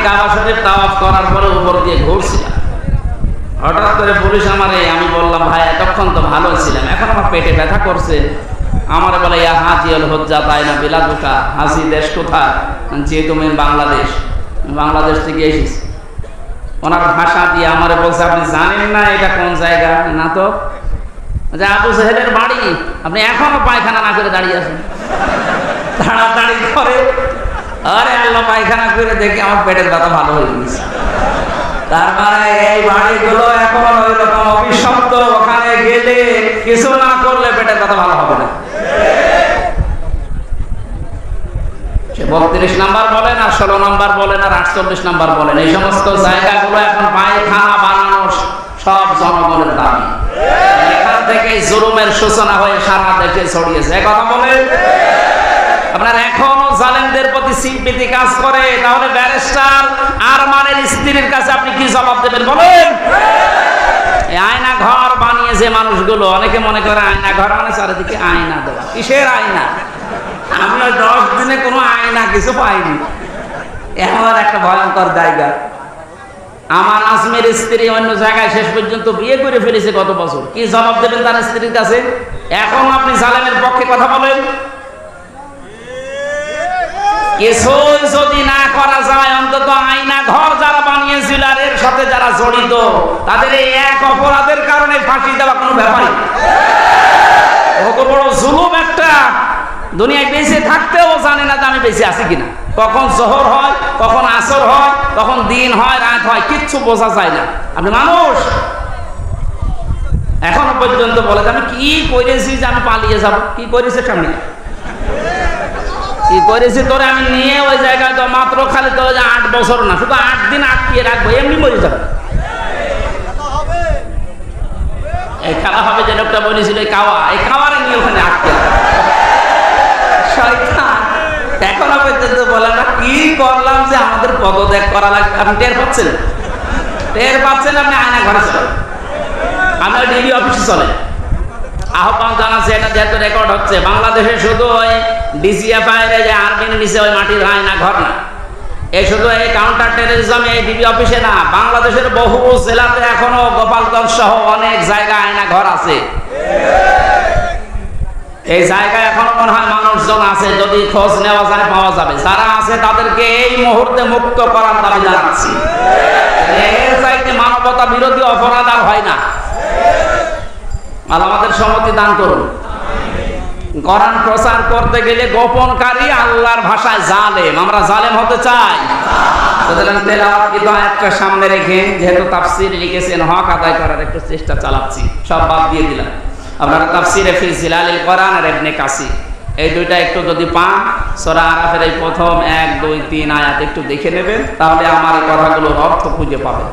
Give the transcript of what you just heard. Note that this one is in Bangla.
কাবা শরীফ তাওয়াফ করার পরে উপর দিয়ে ঘুরছিলাম, হঠাৎ করে পুলিশ আমারে, আমি বললাম ভাই এতক্ষণ তো ভালো ছিলাম, এখন আমার পেটে ব্যথা করছে। আমারে বলে ইয়া হাজি আল হজ্জা তাই না বিলাদুকা, হাজি দেশ কোথায়? যে তুমি বাংলাদেশ, বাংলাদেশ থেকে এসেছি। ওনার ভাষা দিয়ে আমারে বলছে আপনি জানেন না এটা কোন জায়গা? না তো। যে আবু জাহেলের বাড়ি, আপনি এখনো পায়খানা না করে দাঁড়িয়ে আছেন। তাড়াতাড়ি করে আরে আল্লাহ, পায়খানা করে দেখি আমার পেটের ব্যথা ভালো হয়ে গেছে। তার মানে এই বাড়িগুলো এখন ওই রকম অভিশপ্ত, ওখানে গেলে কিছু না করলে পেটের ব্যথা ভালো হবে না। 32 নাম্বার বলেন আর 16 নাম্বার বলেন আর 48 নাম্বার বলেন, এই সমস্ত জায়গাগুলো এখন পায়খানা বানানো সব জনগণের দাবি। এখান থেকে জুলুমের সূচনা হয়ে সারা দেশে ছড়িয়েছে। এই কথা বলেন। আপনার এখনো জালেমদের প্রতি সিম্পিতি কাজ করে, তাহলে ব্যারিস্টার আরমানের স্ত্রীর কাছে আপনি কি জবাব দেবেন বলেন? এই আয়না ঘর বানিয়েছে মানুষগুলো, অনেকে মনে করে আয়না ঘর মানে চারিদিকে আয়না দেওয়া। কিসের আয়না? আমরা 10 দিনে কোনো আয়না কিছু পাইনি। এমন একটা ভয়ঙ্কর জায়গা। আমার আজমের স্ত্রী অন্য জায়গায় শেষ পর্যন্ত বিয়ে করে ফেলেছে গত বছর। কি জবাব দেবেন তার স্ত্রীর কাছে? এখন আপনি জালেমের পক্ষে কথা বলেন। কিছুই যদি না করা যায়, অন্তত আয়না ঘর যারা বানিয়েছিল আর এর সাথে যারা জড়িত, তাদের এই এক অপরাধের কারণে ফাঁসি দেওয়া কোনো ব্যাপারই। কত বড় জুলুম একটা! দুনিয়ায় বেঁচে থাকতেও জানে না যে আমি বেঁচে আছি কিনা। কখন জোহর হয়, কখন আসর হয়, কখন দিন হয়, রাত হয়, কিচ্ছু বোঝা যায় না। আপনি মানুষ এখনো পর্যন্ত বলে যে আমি কি করেছি যে আমি পালিয়ে যাব। কি করেছে সামনে? কি করেছি তোরে আমি নিয়ে ওই জায়গায় তো মাত্র খালি তো 8 বছর না, শুধু 8 দিন আটকিয়ে রাখবো, এমনি মরে যাবে। এই খেলা হবে যে লোকটা বলেছিল এই কাওয়ারে নিয়ে ওখানে আটকে শয়তান। এখনো পর্যন্ত বলে না কি করলাম যে আমাদের পদত্যাগ করা লাগবে। আপনি টের পাচ্ছেন? টের পাচ্ছেন? আপনি আয়না ঘরে চলেন, আমরা ডিবি অফিসে চলেন। আহ্বান জানাচ্ছে, এটা যেহেতু রেকর্ড হচ্ছে, বাংলাদেশে শুধু ওই ডিজিএফআই যে আর্মির নিচে ওই মাটির আয়না ঘর না, এই শুধু এই কাউন্টার টেররিজম এই ডিবি অফিসে না, বাংলাদেশের বহু জেলাতে এখনো গোপালগঞ্জ সহ অনেক জায়গায় আয়না ঘর আছে। এই জায়গায় এখন মনে হয় মানুষজন আছে, যদি খোঁজ নেওয়া যায় পাওয়া যাবে। যারা আছে তাদেরকে এই মুহূর্তে মুক্ত করার দাবি জানাচ্ছি। এর চাইতে মানবতা বিরোধী অপরাধ আর হয় না। আমাদের সম্মতি দান করুন। কোরআন প্রচার করতে গেলে গোপনকারী, আল্লাহর ভাষায় জালেম। আমরা জালেম হতে চাই? সুতরাং তেলাওয়াত কিন্তু একটা সামনে রেখে, যেহেতু তাফসীর লিখেছেন, হক আদায় করার একটু চেষ্টা চালাচ্ছি। সব বাদ দিয়ে দিলাম। আপনারা তাফসীরে ফি জিলালিল কোরআন আর ইবনে কাসির এই দুইটা একটু যদি পান, সূরা আরাফের এই প্রথম 1, 2, 3 আয়াত একটু দেখে নেবেন, তাহলে আমার এই কথাগুলোর অর্থ খুঁজে পাবেন।